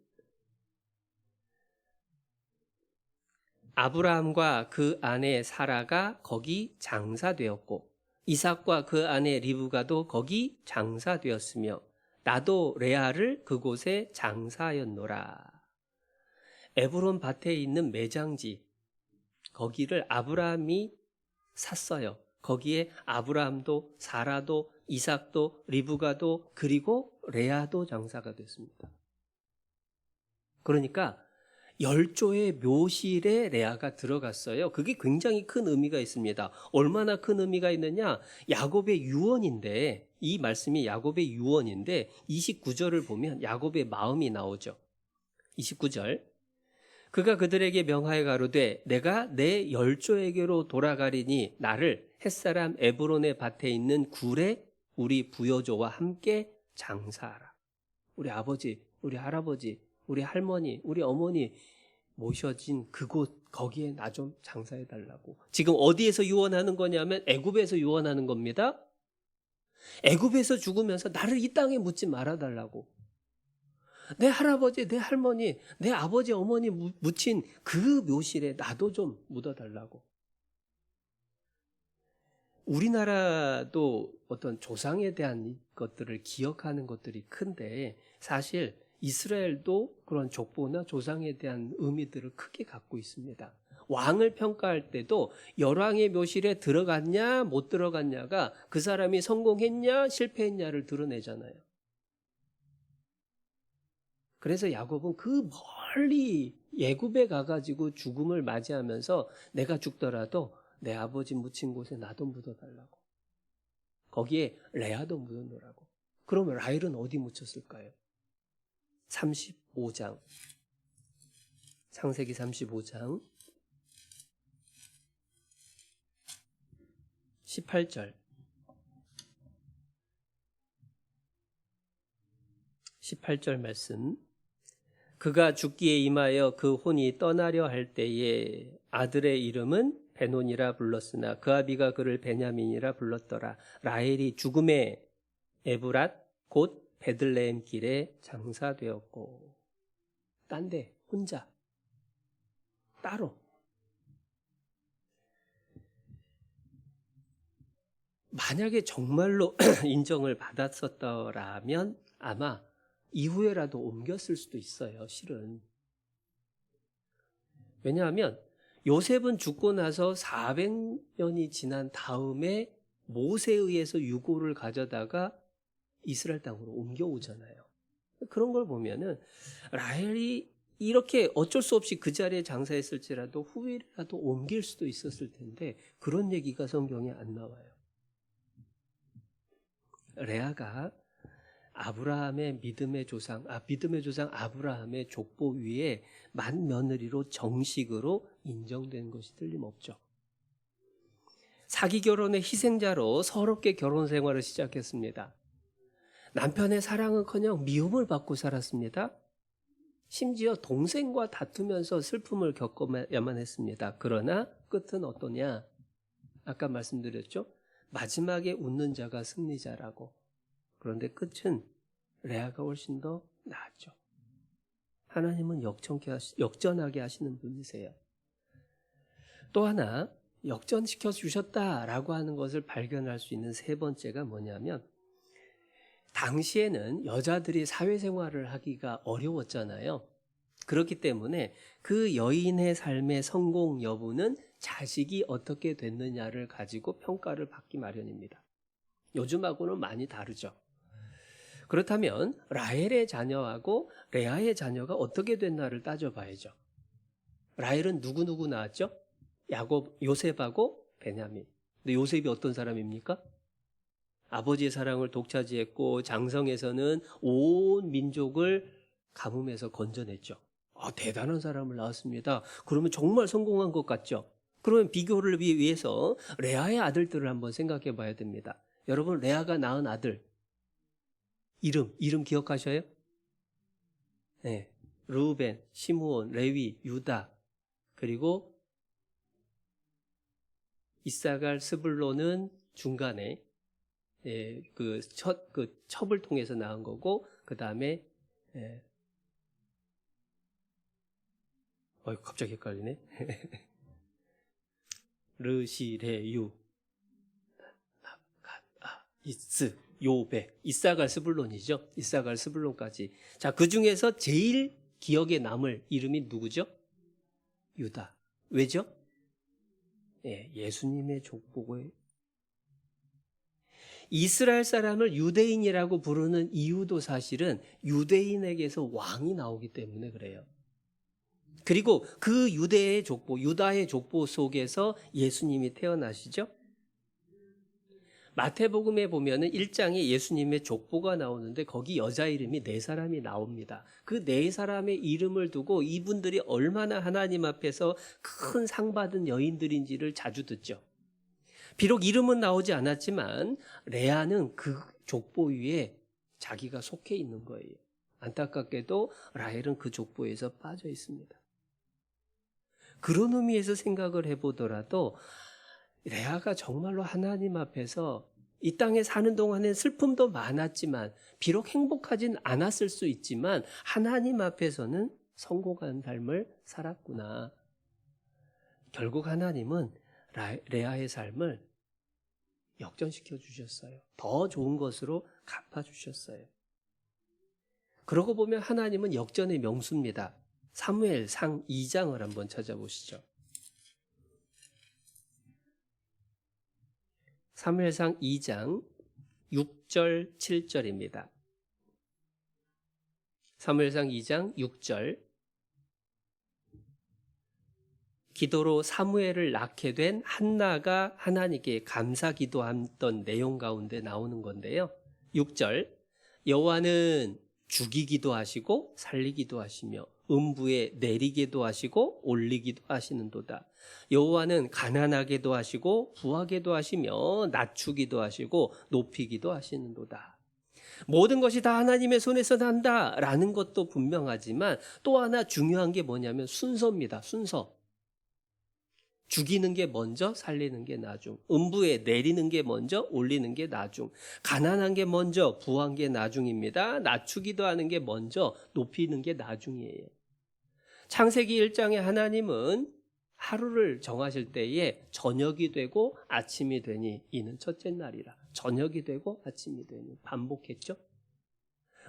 아브라함과 그 아내 사라가 거기 장사되었고 이삭과 그 아내 리브가도 거기 장사되었으며 나도 레아를 그곳에 장사하였노라. 에브론 밭에 있는 매장지, 거기를 아브라함이 샀어요. 거기에 아브라함도 사라도 이삭도 리브가도 그리고 레아도 장사가 됐습니다. 그러니까 10조의 묘실에 레아가 들어갔어요. 그게 굉장히 큰 의미가 있습니다. 얼마나 큰 의미가 있느냐? 야곱의 유언인데, 이 말씀이 야곱의 유언인데 29절을 보면 야곱의 마음이 나오죠. 29절. 그가 그들에게 명하여 가로되 내가 내 10조에게로 돌아가리니 나를 햇사람 에브론의 밭에 있는 굴에 우리 부여조와 함께 장사하라. 우리 아버지, 우리 할아버지, 우리 할머니, 우리 어머니 모셔진 그곳 거기에 나 좀 장사해 달라고. 지금 어디에서 유언하는 거냐면 애굽에서 유언하는 겁니다. 애굽에서 죽으면서 나를 이 땅에 묻지 말아 달라고. 내 할아버지, 내 할머니, 내 아버지, 어머니 묻힌 그 묘실에 나도 좀 묻어달라고. 우리나라도 어떤 조상에 대한 것들을 기억하는 것들이 큰데 사실 이스라엘도 그런 족보나 조상에 대한 의미들을 크게 갖고 있습니다. 왕을 평가할 때도 열왕의 묘실에 들어갔냐 못 들어갔냐가 그 사람이 성공했냐 실패했냐를 드러내잖아요. 그래서 야곱은 그 멀리 애굽에 가가지고 죽음을 맞이하면서 내가 죽더라도 내 아버지 묻힌 곳에 나도 묻어달라고. 거기에 레아도 묻어놓으라고. 그러면 라헬은 어디 묻혔을까요? 35장. 창세기 35장 18절. 18절 말씀. 그가 죽기에 임하여 그 혼이 떠나려 할 때에 아들의 이름은 베논이라 불렀으나 그 아비가 그를 베냐민이라 불렀더라. 라헬이 죽음의 에브랏 곧 베들레헴 길에 장사되었고. 딴데 혼자 따로. 만약에 정말로 인정을 받았었더라면 아마 이후에라도 옮겼을 수도 있어요. 실은. 왜냐하면 요셉은 죽고 나서 400년이 지난 다음에 모세에 의해서 유고를 가져다가 이스라엘 땅으로 옮겨오잖아요. 그런 걸 보면은 라헬이 이렇게 어쩔 수 없이 그 자리에 장사했을지라도 후에라도 옮길 수도 있었을 텐데 그런 얘기가 성경에 안 나와요. 레아가 아브라함의 믿음의 조상 아브라함의 족보 위에 맏며느리로 정식으로 인정된 것이 틀림없죠. 사기 결혼의 희생자로 서럽게 결혼 생활을 시작했습니다. 남편의 사랑은커녕 미움을 받고 살았습니다. 심지어 동생과 다투면서 슬픔을 겪어야만 했습니다. 그러나 끝은 어떠냐? 아까 말씀드렸죠? 마지막에 웃는 자가 승리자라고. 그런데 끝은 레아가 훨씬 더 나았죠. 하나님은 역전하게 하시는 분이세요. 또 하나 역전시켜 주셨다라고 하는 것을 발견할 수 있는 세 번째가 뭐냐면 당시에는 여자들이 사회생활을 하기가 어려웠잖아요. 그렇기 때문에 그 여인의 삶의 성공 여부는 자식이 어떻게 됐느냐를 가지고 평가를 받기 마련입니다. 요즘하고는 많이 다르죠. 그렇다면 라헬의 자녀하고 레아의 자녀가 어떻게 됐나를 따져봐야죠. 라헬은 누구 낳았죠? 요셉하고 베냐민. 근데 요셉이 어떤 사람입니까? 아버지의 사랑을 독차지했고 장성에서는 온 민족을 가뭄에서 건져냈죠. 대단한 사람을 낳았습니다. 그러면 정말 성공한 것 같죠? 그러면 비교를 위해서 레아의 아들들을 한번 생각해 봐야 됩니다. 여러분 레아가 낳은 아들 이름 기억하셔요? 네, 르우벤, 시므온, 레위, 유다 그리고 이사갈, 스불론은 중간에 그 첩을 통해서 낳은 거고 그 다음에 갑자기 헷갈리네. 르시레유 이스 요베 이사갈 스불론이죠. 이사갈 스불론까지. 자, 그 중에서 제일 기억에 남을 이름이 누구죠? 유다. 왜죠? 예수님의 족보고에 이스라엘 사람을 유대인이라고 부르는 이유도 사실은 유대인에게서 왕이 나오기 때문에 그래요. 그리고 그 유다의 족보 속에서 예수님이 태어나시죠. 마태복음에 보면은 1장에 예수님의 족보가 나오는데 거기 여자 이름이 4사람이 나옵니다. 그 4사람의 이름을 두고 이분들이 얼마나 하나님 앞에서 큰 상 받은 여인들인지를 자주 듣죠. 비록 이름은 나오지 않았지만 레아는 그 족보 위에 자기가 속해 있는 거예요. 안타깝게도 라헬은 그 족보에서 빠져 있습니다. 그런 의미에서 생각을 해보더라도 레아가 정말로 하나님 앞에서 이 땅에 사는 동안에 슬픔도 많았지만 비록 행복하진 않았을 수 있지만 하나님 앞에서는 성공한 삶을 살았구나. 결국 하나님은 레아의 삶을 역전시켜 주셨어요. 더 좋은 것으로 갚아주셨어요. 그러고 보면 하나님은 역전의 명수입니다. 사무엘상 2장을 한번 찾아보시죠. 사무엘상 2장 6절 7절입니다. 사무엘상 2장 6절 기도로 사무엘을 낳게 된 한나가 하나님께 감사 기도했던 내용 가운데 나오는 건데요. 6절 여호와는 죽이기도 하시고 살리기도 하시며 음부에 내리기도 하시고 올리기도 하시는도다. 여호와는 가난하게도 하시고 부하게도 하시며 낮추기도 하시고 높이기도 하시는도다. 모든 것이 다 하나님의 손에서 난다라는 것도 분명하지만 또 하나 중요한 게 뭐냐면 순서입니다. 순서. 죽이는 게 먼저, 살리는 게 나중. 음부에 내리는 게 먼저, 올리는 게 나중. 가난한 게 먼저, 부한 게 나중입니다. 낮추기도 하는 게 먼저, 높이는 게 나중이에요. 창세기 1장에 하나님은 하루를 정하실 때에 저녁이 되고 아침이 되니 이는 첫째 날이라. 저녁이 되고 아침이 되니 반복했죠.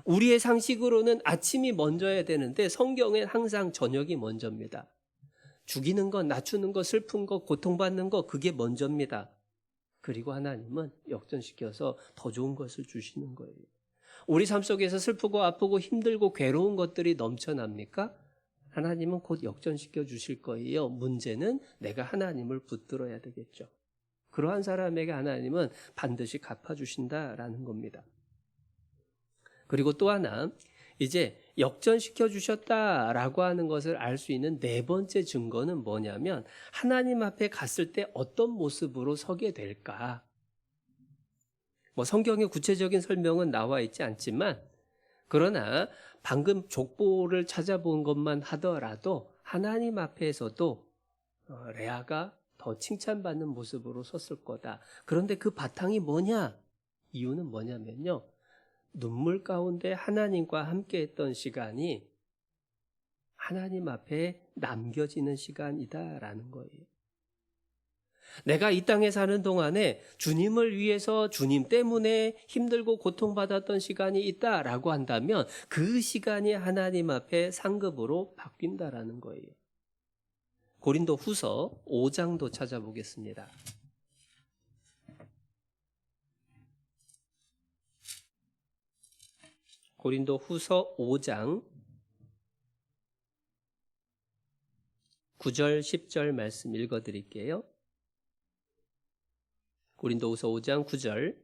우리의 상식으로는 아침이 먼저야 되는데 성경엔 항상 저녁이 먼저입니다. 죽이는 것, 낮추는 것, 슬픈 것, 고통받는 것 그게 먼저입니다. 그리고 하나님은 역전시켜서 더 좋은 것을 주시는 거예요. 우리 삶 속에서 슬프고 아프고 힘들고 괴로운 것들이 넘쳐납니까? 하나님은 곧 역전시켜 주실 거예요. 문제는 내가 하나님을 붙들어야 되겠죠. 그러한 사람에게 하나님은 반드시 갚아주신다라는 겁니다. 그리고 또 하나, 이제 역전시켜 주셨다라고 하는 것을 알 수 있는 네 번째 증거는 뭐냐면 하나님 앞에 갔을 때 어떤 모습으로 서게 될까? 성경의 구체적인 설명은 나와 있지 않지만 그러나 방금 족보를 찾아본 것만 하더라도 하나님 앞에서도 레아가 더 칭찬받는 모습으로 섰을 거다. 그런데 그 바탕이 뭐냐? 이유는 뭐냐면요. 눈물 가운데 하나님과 함께 했던 시간이 하나님 앞에 남겨지는 시간이다라는 거예요. 내가 이 땅에 사는 동안에 주님을 위해서 주님 때문에 힘들고 고통받았던 시간이 있다라고 한다면 그 시간이 하나님 앞에 상급으로 바뀐다라는 거예요. 고린도 후서 5장도 찾아보겠습니다. 고린도 후서 5장 9절 10절 말씀 읽어드릴게요. 고린도후서 5장 9절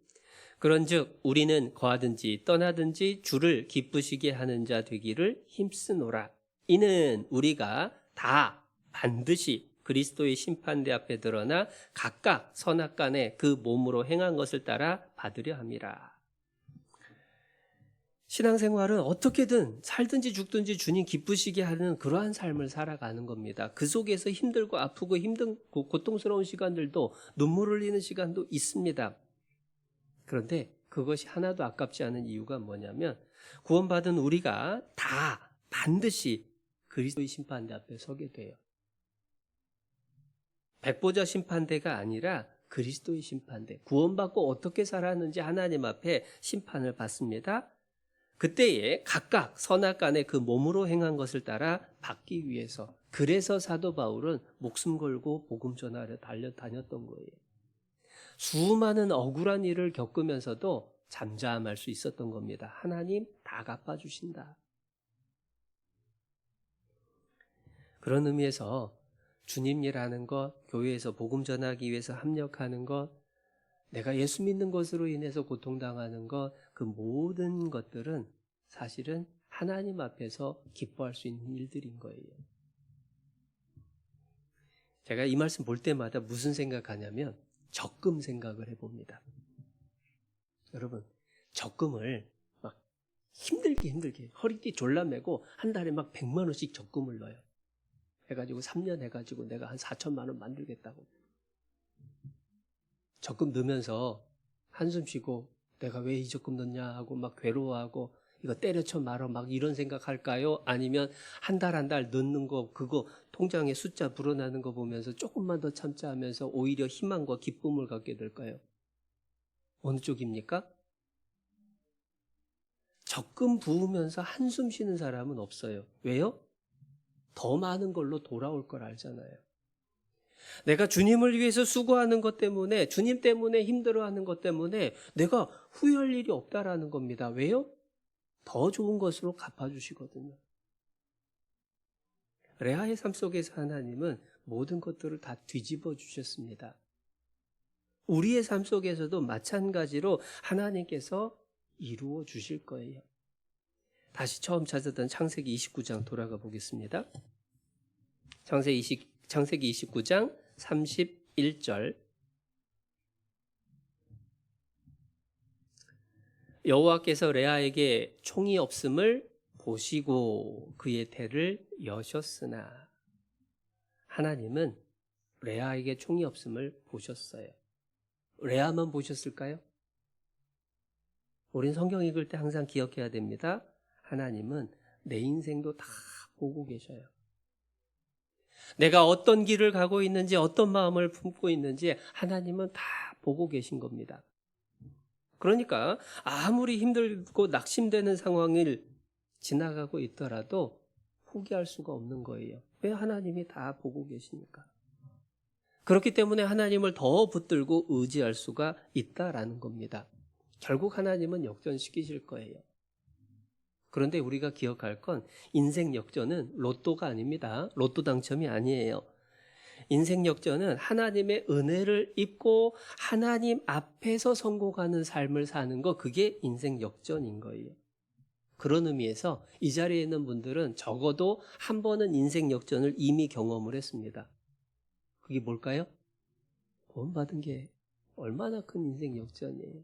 그런즉 우리는 거하든지 떠나든지 주를 기쁘시게 하는 자 되기를 힘쓰노라. 이는 우리가 다 반드시 그리스도의 심판대 앞에 드러나 각각 선악간에 그 몸으로 행한 것을 따라 받으려 함이라. 신앙생활은 어떻게든 살든지 죽든지 주님 기쁘시게 하는 그러한 삶을 살아가는 겁니다. 그 속에서 힘들고 아프고 힘들고 고통스러운 시간들도 눈물 흘리는 시간도 있습니다. 그런데 그것이 하나도 아깝지 않은 이유가 뭐냐면 구원받은 우리가 다 반드시 그리스도의 심판대 앞에 서게 돼요. 백보자 심판대가 아니라 그리스도의 심판대. 구원받고 어떻게 살았는지 하나님 앞에 심판을 받습니다. 그때에 각각 선악간에 그 몸으로 행한 것을 따라 받기 위해서 그래서 사도 바울은 목숨 걸고 복음 전하러 달려다녔던 거예요. 수많은 억울한 일을 겪으면서도 잠잠할 수 있었던 겁니다. 하나님 다 갚아주신다. 그런 의미에서 주님 일하는 것, 교회에서 복음 전하기 위해서 합력하는 것, 내가 예수 믿는 것으로 인해서 고통당하는 것, 그 모든 것들은 사실은 하나님 앞에서 기뻐할 수 있는 일들인 거예요. 제가 이 말씀 볼 때마다 무슨 생각하냐면 적금 생각을 해봅니다. 여러분, 적금을 막 힘들게 허리띠 졸라매고 한 달에 막 100만 원씩 적금을 넣어요. 해가지고 3년 해가지고 내가 한 4천만 원 만들겠다고. 적금 넣으면서 한숨 쉬고 내가 왜 이 적금 넣냐 하고 막 괴로워하고 이거 때려쳐 말어 막 이런 생각할까요? 아니면 한 달 한 달 넣는 거 그거 통장에 숫자 불어나는 거 보면서 조금만 더 참자 하면서 오히려 희망과 기쁨을 갖게 될까요? 어느 쪽입니까? 적금 부으면서 한숨 쉬는 사람은 없어요. 왜요? 더 많은 걸로 돌아올 걸 알잖아요. 내가 주님을 위해서 수고하는 것 때문에, 주님 때문에 힘들어하는 것 때문에 내가 후회할 일이 없다라는 겁니다. 왜요? 더 좋은 것으로 갚아주시거든요. 레아의 삶 속에서 하나님은 모든 것들을 다 뒤집어 주셨습니다. 우리의 삶 속에서도 마찬가지로 하나님께서 이루어 주실 거예요. 다시 처음 찾았던 창세기 29장 돌아가 보겠습니다. 창세기 29장 31절. 여호와께서 레아에게 총이 없음을 보시고 그의 태를 여셨으나, 하나님은 레아에게 총이 없음을 보셨어요. 레아만 보셨을까요? 우린 성경 읽을 때 항상 기억해야 됩니다. 하나님은 내 인생도 다 보고 계셔요. 내가 어떤 길을 가고 있는지, 어떤 마음을 품고 있는지 하나님은 다 보고 계신 겁니다. 그러니까 아무리 힘들고 낙심되는 상황을 지나가고 있더라도 포기할 수가 없는 거예요. 왜? 하나님이 다 보고 계시니까. 그렇기 때문에 하나님을 더 붙들고 의지할 수가 있다라는 겁니다. 결국 하나님은 역전시키실 거예요. 그런데 우리가 기억할 건 인생 역전은 로또가 아닙니다. 로또 당첨이 아니에요. 인생 역전은 하나님의 은혜를 입고 하나님 앞에서 성공하는 삶을 사는 거, 그게 인생 역전인 거예요. 그런 의미에서 이 자리에 있는 분들은 적어도 한 번은 인생 역전을 이미 경험을 했습니다. 그게 뭘까요? 구원받은 게 얼마나 큰 인생 역전이에요.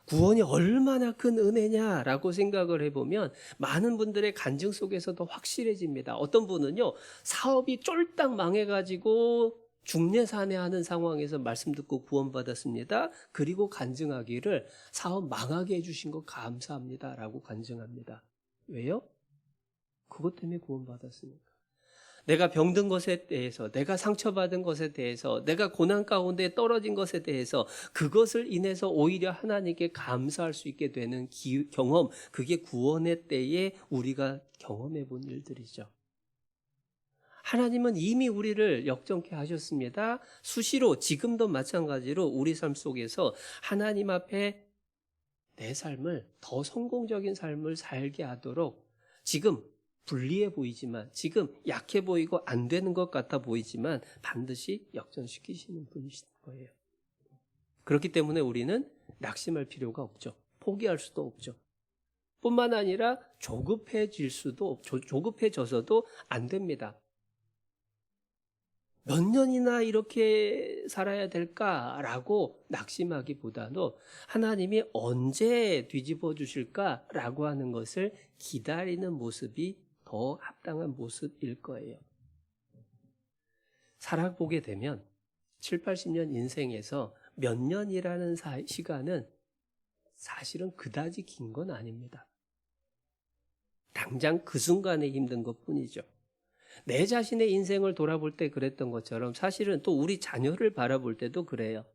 구원이 얼마나 큰 은혜냐라고 생각을 해보면 많은 분들의 간증 속에서도 확실해집니다. 어떤 분은요, 사업이 쫄딱 망해가지고 중내산해하는 상황에서 말씀 듣고 구원받았습니다. 그리고 간증하기를 사업 망하게 해주신 거 감사합니다라고 간증합니다. 왜요? 그것 때문에 구원받았으니까. 내가 병든 것에 대해서, 내가 상처받은 것에 대해서, 내가 고난 가운데 떨어진 것에 대해서 그것을 인해서 오히려 하나님께 감사할 수 있게 되는 경험, 그게 구원의 때에 우리가 경험해 본 일들이죠. 하나님은 이미 우리를 역전케 하셨습니다. 수시로 지금도 마찬가지로 우리 삶 속에서 하나님 앞에 내 삶을 더 성공적인 삶을 살게 하도록 지금 불리해 보이지만, 지금 약해 보이고 안 되는 것 같아 보이지만 반드시 역전시키시는 분이신 거예요. 그렇기 때문에 우리는 낙심할 필요가 없죠. 포기할 수도 없죠. 뿐만 아니라 조급해져서도 안 됩니다. 몇 년이나 이렇게 살아야 될까라고 낙심하기보다도 하나님이 언제 뒤집어 주실까라고 하는 것을 기다리는 모습이 더 합당한 모습일 거예요. 살아보게 되면 7, 80년 인생에서 몇 년이라는 시간은 사실은 그다지 긴 건 아닙니다. 당장 그 순간에 힘든 것뿐이죠. 내 자신의 인생을 돌아볼 때 그랬던 것처럼 사실은 또 우리 자녀를 바라볼 때도 그래요.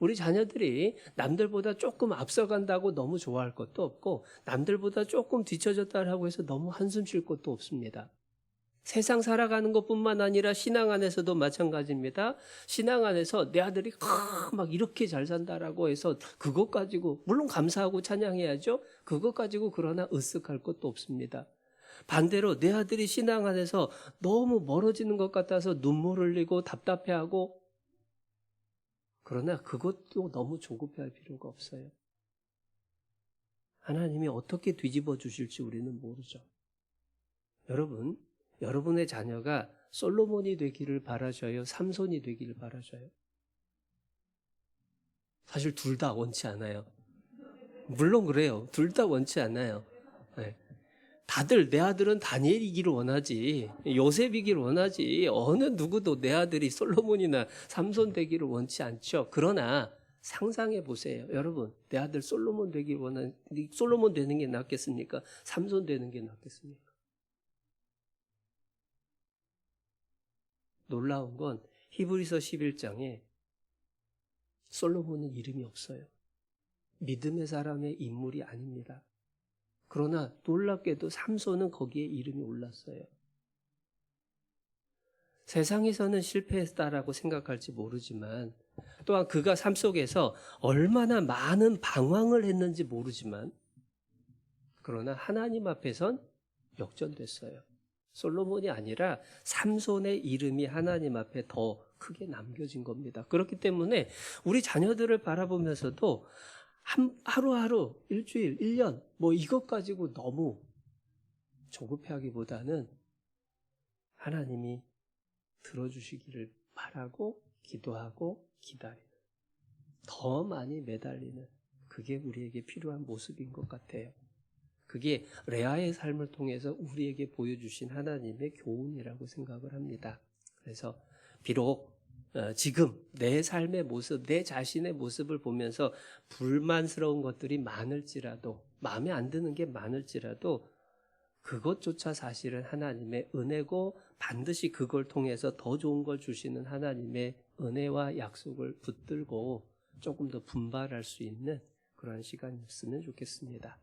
우리 자녀들이 남들보다 조금 앞서간다고 너무 좋아할 것도 없고, 남들보다 조금 뒤처졌다고 해서 너무 한숨 쉴 것도 없습니다. 세상 살아가는 것뿐만 아니라 신앙 안에서도 마찬가지입니다. 신앙 안에서 내 아들이 막 이렇게 잘 산다라고 해서 그것 가지고 물론 감사하고 찬양해야죠. 그것 가지고 그러나 으쓱할 것도 없습니다. 반대로 내 아들이 신앙 안에서 너무 멀어지는 것 같아서 눈물 흘리고 답답해하고, 그러나 그것도 너무 조급해할 필요가 없어요. 하나님이 어떻게 뒤집어 주실지 우리는 모르죠. 여러분, 여러분의 자녀가 솔로몬이 되기를 바라셔요? 삼손이 되기를 바라셔요? 사실 둘 다 원치 않아요. 물론 그래요. 둘 다 원치 않아요. 네. 다들 내 아들은 다니엘이기를 원하지, 요셉이기를 원하지, 어느 누구도 내 아들이 솔로몬이나 삼손 되기를 원치 않죠. 그러나 상상해 보세요. 여러분, 내 아들 솔로몬 되길 원하는, 솔로몬 되는 게 낫겠습니까? 삼손 되는 게 낫겠습니까? 놀라운 건 히브리서 11장에 솔로몬은 이름이 없어요. 믿음의 사람의 인물이 아닙니다. 그러나 놀랍게도 삼손은 거기에 이름이 올랐어요. 세상에서는 실패했다라고 생각할지 모르지만, 또한 그가 삶 속에서 얼마나 많은 방황을 했는지 모르지만, 그러나 하나님 앞에선 역전됐어요. 솔로몬이 아니라 삼손의 이름이 하나님 앞에 더 크게 남겨진 겁니다. 그렇기 때문에 우리 자녀들을 바라보면서도 하루하루, 일주일, 1년 이것 가지고 너무 조급해하기보다는 하나님이 들어주시기를 바라고 기도하고 기다리는, 더 많이 매달리는, 그게 우리에게 필요한 모습인 것 같아요. 그게 레아의 삶을 통해서 우리에게 보여주신 하나님의 교훈이라고 생각을 합니다. 그래서 비록 지금 내 삶의 모습, 내 자신의 모습을 보면서 불만스러운 것들이 많을지라도, 마음에 안 드는 게 많을지라도 그것조차 사실은 하나님의 은혜고, 반드시 그걸 통해서 더 좋은 걸 주시는 하나님의 은혜와 약속을 붙들고 조금 더 분발할 수 있는 그러한 시간이었으면 좋겠습니다.